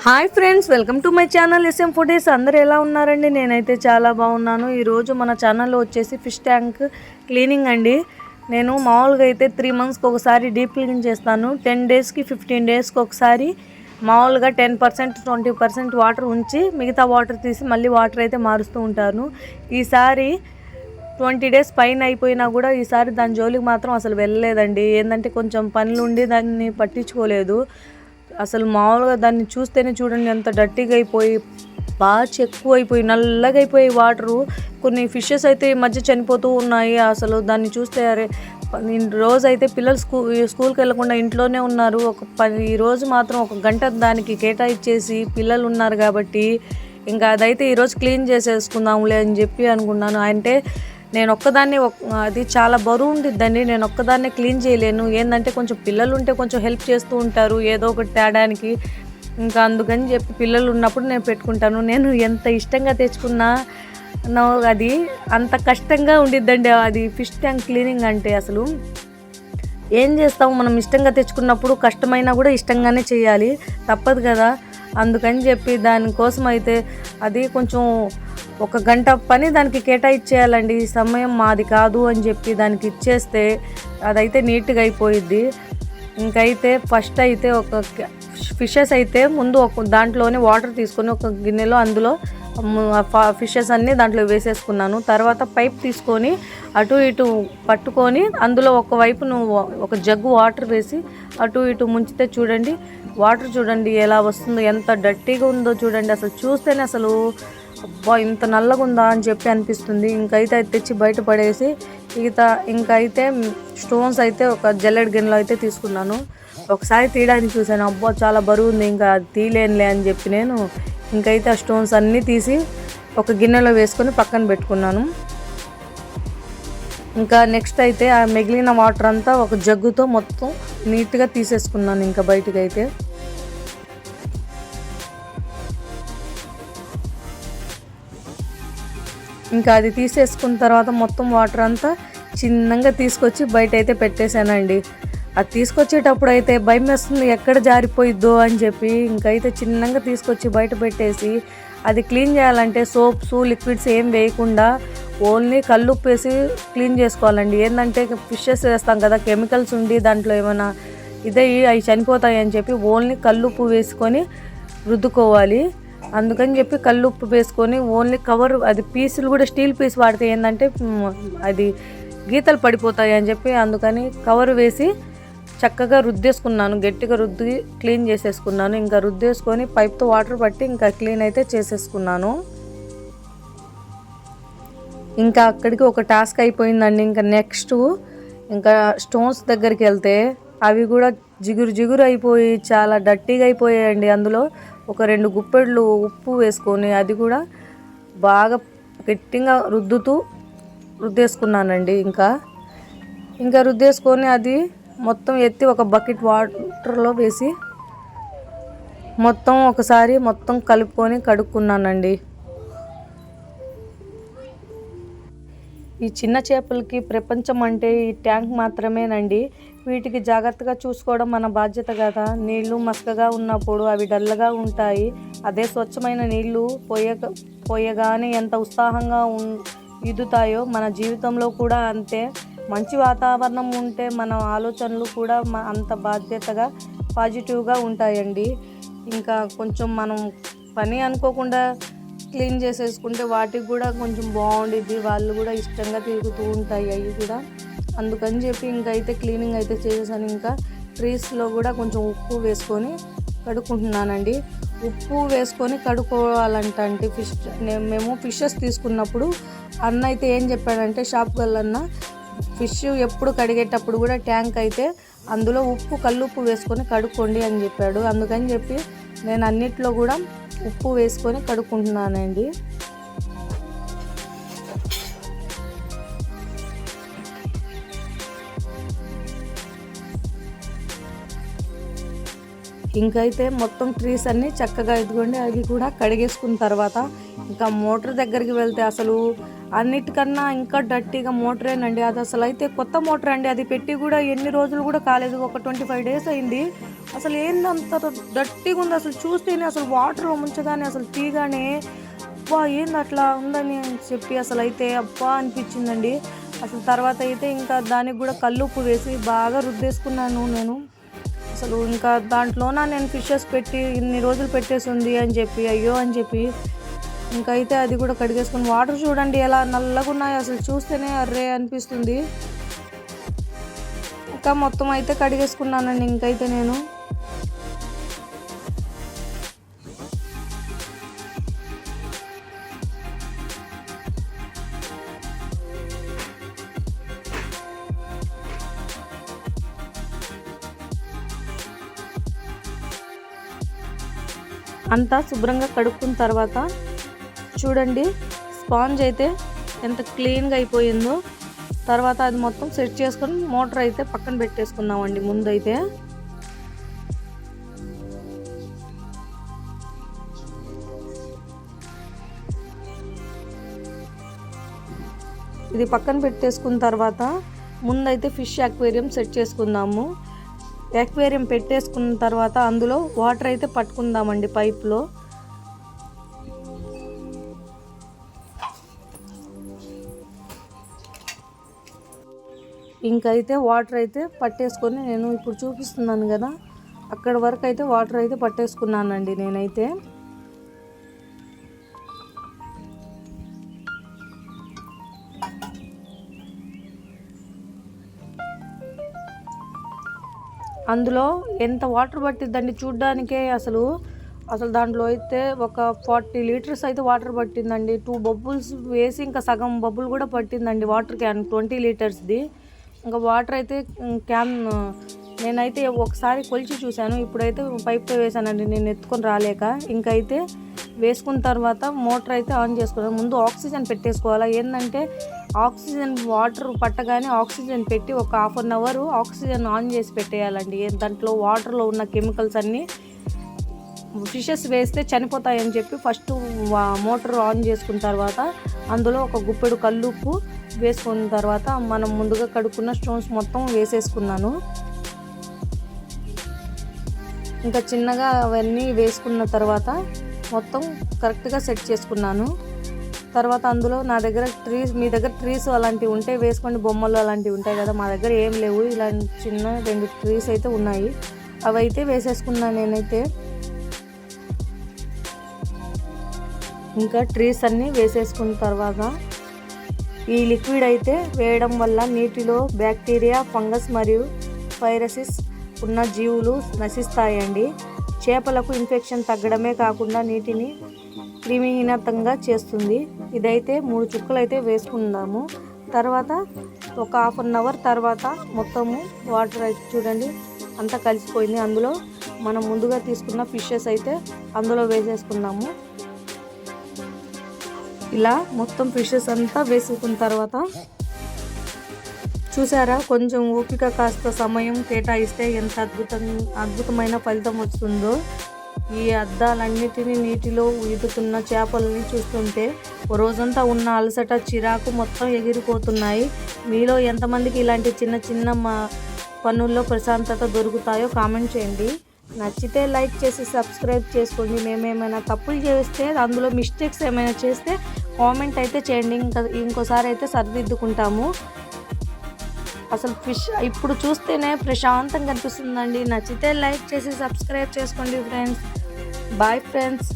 Hi friends, welcome to my channel S M foodies. అందరు ఎలా ఉన్నారండి? నేనైతే చాలా బాగున్నాను. ఈరోజు మన ఛానల్లో వచ్చేసి ఫిష్ ట్యాంక్ క్లీనింగ్ అండి. నేను మామూలుగా అయితే 3 monthsకి ఒకసారి డీప్ క్లీనింగ్ చేస్తాను. 10 daysకి 15 daysకి ఒకసారి మామూలుగా 10% 20% వాటర్ ఉంచి మిగతా వాటర్ తీసి మళ్ళీ వాటర్ అయితే మారుస్తూ ఉంటాను. ఈసారి 20 days పైన అయిపోయినా కూడా ఈసారి దాని జోలికి మాత్రం అసలు వెళ్ళలేదండి. ఏంటంటే కొంచెం పనులు ఉండి దాన్ని పట్టించుకోలేదు. అసలు మామూలుగా దాన్ని చూస్తేనే చూడండి ఎంత డర్టీగా అయిపోయి, బాగా ఎక్కువ అయిపోయి, నల్లగా అయిపోయి వాటరు. కొన్ని ఫిషెస్ అయితే ఈ మధ్య చనిపోతూ ఉన్నాయి. అసలు దాన్ని చూస్తే అరే, రోజు అయితే పిల్లలు స్కూల్కి వెళ్ళకుండా ఇంట్లోనే ఉన్నారు. ఈ రోజు మాత్రం 1 గంట దానికి కేటాయించేసి పిల్లలు ఉన్నారు కాబట్టి ఇంకా అదైతే ఈరోజు క్లీన్ చేసేసుకుందాంలే అని చెప్పి అనుకున్నాను. అంటే నేను ఒక్కదాన్ని, అది చాలా బరువు ఉండిద్దండి. నేను ఒక్కదాన్నే క్లీన్ చేయలేను. ఏంటంటే కొంచెం పిల్లలు ఉంటే కొంచెం హెల్ప్ చేస్తూ ఉంటారు ఏదో ఒకటి తేడానికి. ఇంకా అందుకని చెప్పి పిల్లలు ఉన్నప్పుడు నేను పెట్టుకుంటాను. నేను ఎంత ఇష్టంగా తెచ్చుకున్నా అది అంత కష్టంగా ఉండిద్దండి. అది ఫిష్ ట్యాంక్ క్లీనింగ్ అంటే అసలు ఏం చేస్తాము, మనం ఇష్టంగా తెచ్చుకున్నప్పుడు కష్టమైనా కూడా ఇష్టంగానే చేయాలి, తప్పదు కదా. అందుకని చెప్పి దానికోసం అయితే అది కొంచెం 1 గంట పని దానికి కేటాయించేయాలండి. ఈ సమయం మాది కాదు అని చెప్పి దానికి ఇచ్చేస్తే అదైతే నీట్గా అయిపోయిద్ది. ఇంకైతే ఫస్ట్ అయితే ఒక ఫిషెస్ అయితే ముందు దాంట్లోనే వాటర్ తీసుకొని ఒక గిన్నెలో అందులో ఫిషెస్ అన్నీ దాంట్లో వేసేసుకున్నాను. తర్వాత పైప్ తీసుకొని అటు ఇటు పట్టుకొని అందులో ఒకవైపు ఒక జగ్గు వాటర్ వేసి అటు ఇటు ముంచితే చూడండి వాటర్ చూడండి ఎలా వస్తుందో, ఎంత డర్టీగా ఉందో చూడండి. అసలు చూస్తేనే అసలు అబ్బా ఇంత నల్లగా ఉందా అని చెప్పి అనిపిస్తుంది. ఇంకైతే అది తెచ్చి బయట పడేసి ఇంకైతే స్టోన్స్ అయితే ఒక జల్లెడ్ గిన్నెలో అయితే తీసుకున్నాను. ఒకసారి తీయడానికి చూశాను, అబ్బా చాలా బరువు ఉంది, ఇంకా అది తీయలేనులే అని చెప్పి నేను ఇంకైతే ఆ స్టోన్స్ అన్నీ తీసి ఒక గిన్నెలో వేసుకొని పక్కన పెట్టుకున్నాను. ఇంకా నెక్స్ట్ అయితే ఆ మిగిలిన వాటర్ అంతా ఒక జగ్గుతో మొత్తం నీట్గా తీసేసుకున్నాను. ఇంకా బయటకు అయితే ఇంకా అది తీసేసుకున్న తర్వాత మొత్తం వాటర్ అంతా చిన్నగా తీసుకొచ్చి బయట అయితే పెట్టేశానండి. అది తీసుకొచ్చేటప్పుడు అయితే భయం వేస్తుంది, ఎక్కడ జారిపోయిద్దో అని చెప్పి. ఇంకైతే చిన్నగా తీసుకొచ్చి బయట పెట్టేసి అది క్లీన్ చేయాలంటే సోప్స్ లిక్విడ్స్ ఏం వేయకుండా ఓన్లీ కల్లుప్పు వేసి క్లీన్ చేసుకోవాలండి. ఏంటంటే ఫిషెస్ వేస్తాం కదా, కెమికల్స్ ఉండి దాంట్లో ఏమైనా అవి చనిపోతాయి అని చెప్పి ఓన్లీ కల్లుప్పు వేసుకొని రుద్దుకోవాలి. అందుకని చెప్పి కల్లుప్పు వేసుకొని ఓన్లీ కవర్, అది పీసులు కూడా స్టీల్ పీస్ వాడితే ఏంటంటే అది గీతలు పడిపోతాయి అని చెప్పి అందుకని కవర్ వేసి చక్కగా రుద్దేసుకున్నాను. గట్టిగా రుద్ది క్లీన్ చేసేసుకున్నాను. ఇంకా రుద్దేసుకొని పైప్తో వాటర్ పట్టి ఇంకా క్లీన్ అయితే చేసేసుకున్నాను. ఇంకా అక్కడికి ఒక టాస్క్ అయిపోయిందండి. ఇంకా నెక్స్ట్ ఇంకా స్టోన్స్ దగ్గరికి వెళ్తే అవి కూడా జిగురు అయిపోయి చాలా డర్టీగా అయిపోయాయండి. అందులో ఒక 2 గుప్పెళ్ళు ఉప్పు వేసుకొని అది కూడా బాగా గట్టిగా రుద్దేసుకున్నానండి. ఇంకా రుద్దేసుకొని అది మొత్తం ఎత్తి ఒక బకెట్ వాటర్లో వేసి ఒకసారి మొత్తం కలుపుకొని కడుక్కున్నానండి. ఈ చిన్న చేపలకి ప్రపంచం అంటే ఈ ట్యాంక్ మాత్రమేనండి. వీటికి జాగ్రత్తగా చూసుకోవడం మన బాధ్యత కదా. నీళ్లు మసకగా ఉన్నప్పుడు అవి డల్గా ఉంటాయి. అదే స్వచ్ఛమైన నీళ్లు పోయగానే ఎంత ఉత్సాహంగా ఈదుతాయో మన జీవితంలో కూడా అంతే. మంచి వాతావరణం ఉంటే మన ఆలోచనలు కూడా అంత బాధ్యతగా పాజిటివ్గా ఉంటాయండి. ఇంకా కొంచెం మనం పని అనుకోకుండా క్లీన్ చేసేసుకుంటే వాటికి కూడా కొంచెం బాగుండిద్ది, వాళ్ళు కూడా ఇష్టంగా తిరుగుతూ ఉంటాయి అవి కూడా. అందుకని చెప్పి ఇంకైతే క్లీనింగ్ అయితే చేసేసాను. ఇంకా ట్రీస్లో కూడా కొంచెం ఉప్పు వేసుకొని కడుక్కుంటున్నానండి. ఉప్పు వేసుకొని కడుక్కోవాలంటే మేము ఫిషెస్ తీసుకున్నప్పుడు అన్న అయితే ఏం చెప్పాడంటే, షాప్ వెళ్ళన్న ఫిష్ ఎప్పుడు కడిగేటప్పుడు కూడా ట్యాంక్ అయితే అందులో కల్లుప్పు వేసుకొని కడుక్కోండి అని చెప్పాడు. అందుకని చెప్పి నేను అన్నిట్లో కూడా ఉప్పు వేసుకొని కడుక్కుంటున్నానండి. ఇంకైతే మొత్తం ట్రీస్ అన్నీ చక్కగా ఇదిగోండి అవి కూడా కడిగేసుకున్న తర్వాత ఇంకా మోటార్ దగ్గరికి వెళ్తే అసలు అన్నిటికన్నా ఇంకా డర్టీగా మోటరేనండి. అది అసలు అయితే కొత్త మోటార్ అండి, అది పెట్టి కూడా ఎన్ని రోజులు కూడా కాలేదు, ఒక 25 days అయింది. అసలు ఏందంత డర్టీగా ఉంది, అసలు చూస్తేనే అసలు వాటర్లో ముంచగానే అసలు తీగానే అబ్బా ఏంది అట్లా ఉందని చెప్పి అసలు అయితే అబ్బా అనిపించిందండి. అసలు తర్వాత అయితే ఇంకా దానికి కూడా కల్లుప్పు వేసి బాగా రుద్దేసుకున్నాను నేను. అసలు ఇంకా దాంట్లోన నేను ఫిషెస్ పెట్టి ఇన్ని రోజులు పెట్టేసి ఉంది అని చెప్పి అయ్యో అని చెప్పి ఇంకా అయితే అది కూడా కడిగేసుకుని వాటర్ చూడండి ఎలా నల్లగా ఉన్నాయో, అసలు చూస్తేనే అర్రే అనిపిస్తుంది. ఇంకా మొత్తం అయితే కడిగేసుకున్నానండి. ఇంకైతే నేను అంతా శుభ్రంగా కడుక్కున్న తర్వాత చూడండి స్పాంజ్ అయితే ఎంత క్లీన్గా అయిపోయిందో. తర్వాత అది మొత్తం సెట్ చేసుకొని మోటార్ అయితే పక్కన పెట్టేసుకున్నామండి. ముందైతే ఇది పక్కన పెట్టేసుకున్న తర్వాత ముందైతే ఫిష్ అక్వేరియం సెట్ చేసుకుందాము. అక్వేరియం పెట్టేసుకున్న తర్వాత అందులో వాటర్ అయితే పట్టుకుందామండి పైప్లో. ఇంకైతే వాటర్ అయితే పట్టేసుకొని నేను ఇప్పుడు చూపిస్తున్నాను కదా అక్కడ వరకు అయితే వాటర్ అయితే పట్టేసుకున్నానండి నేనైతే. అందులో ఎంత వాటర్ పట్టిద్దండి చూడ్డానికే, అసలు దాంట్లో అయితే ఒక 40 liters అయితే వాటర్ పట్టిందండి. 2 బబుల్స్ వేసి ఇంకా సగం బబుల్ కూడా పట్టిందండి వాటర్ క్యాన్ 20 లీటర్స్ది. ఇంకా వాటర్ అయితే క్యాన్ నేనైతే ఒకసారి కొలిచి చూశాను, ఇప్పుడైతే పైప్తో వేసానండి నేను ఎత్తుకొని రాలేక. ఇంకైతే వేసుకున్న తర్వాత మోటార్ అయితే ఆన్ చేసుకున్నాను. ముందు ఆక్సిజన్ పెట్టేసుకోవాలి. ఏంటంటే ఆక్సిజన్ వాటర్ పట్టగానే ఆక్సిజన్ పెట్టి ఒక 1/2 hour ఆక్సిజన్ ఆన్ చేసి పెట్టేయాలండి. దాంట్లో వాటర్లో ఉన్న కెమికల్స్ అన్నీ ఫిషెస్ వేస్తే చనిపోతాయని చెప్పి ఫస్ట్ మోటార్ ఆన్ చేసుకున్న తర్వాత అందులో ఒక గుప్పెడు కల్లుప్పు వేసుకున్న తర్వాత మనం ముందుగా కడుక్కున్న స్టోన్స్ మొత్తం వేసేసుకున్నాను. ఇంకా చిన్నగా అవన్నీ వేసుకున్న తర్వాత మొత్తం కరెక్ట్గా సెట్ చేసుకున్నాను. తర్వాత అందులో నా దగ్గర ట్రీస్, మీ దగ్గర ట్రీస్ అలాంటివి ఉంటే వేసుకోండి, బొమ్మలు అలాంటివి ఉంటాయి కదా, మా దగ్గర ఏం లేవు. ఇలాంటి చిన్న 2 ట్రీస్ అయితే ఉన్నాయి, అవి అయితే వేసేసుకున్నాను నేనైతే. ఇంకా ట్రీస్ అన్నీ వేసేసుకున్న తర్వాత ఈ లిక్విడ్ అయితే వేయడం వల్ల నీటిలో బ్యాక్టీరియా, ఫంగస్ మరియు వైరసెస్ ఉన్న జీవులు నశిస్తాయండి. చేపలకు ఇన్ఫెక్షన్ తగ్గడమే కాకుండా నీటిని క్రిమిహీనతంగా చేస్తుంది. ఇదైతే 3 చుక్కలు అయితే వేసుకుందాము. తర్వాత ఒక 1/2 hour తర్వాత మొత్తము వాటర్ అయితే చూడండి అంతా కలిసిపోయింది. అందులో మనం ముందుగా తీసుకున్న ఫిషెస్ అయితే అందులో వేసేసుకున్నాము. ఇలా మొత్తం ఫిషెస్ అంతా వేసుకున్న తర్వాత చూసారా, కొంచెం ఓపిక కాస్త సమయం కేటాయిస్తే ఎంత అద్భుతమైన ఫలితం వస్తుందో. ఈ అద్దాలన్నిటినీ నీటిలో ఈదుతున్న చేపలని చూస్తుంటే రోజంతా ఉన్న అలసట, చిరాకు మొత్తం ఎగిరిపోతున్నాయి. మీలో ఎంతమందికి ఇలాంటి చిన్న చిన్న పనుల్లో ప్రశాంతత దొరుకుతాయో కామెంట్ చేయండి. నచ్చితే లైక్ చేసి సబ్స్క్రైబ్ చేసుకోండి. మేమేమైనా తప్పులు చేస్తే, అందులో మిస్టేక్స్ ఏమైనా చేస్తే కామెంట్ అయితే చేయండి, ఇంకోసారి అయితే సరిదిద్దుకుంటాము. అసలు ఫిష్ ఇప్పుడు చూస్తేనే ప్రశాంతంగా అనిపిస్తుందండి. నచ్చితే లైక్ చేసి సబ్స్క్రైబ్ చేసుకోండి ఫ్రెండ్స్. Bye friends.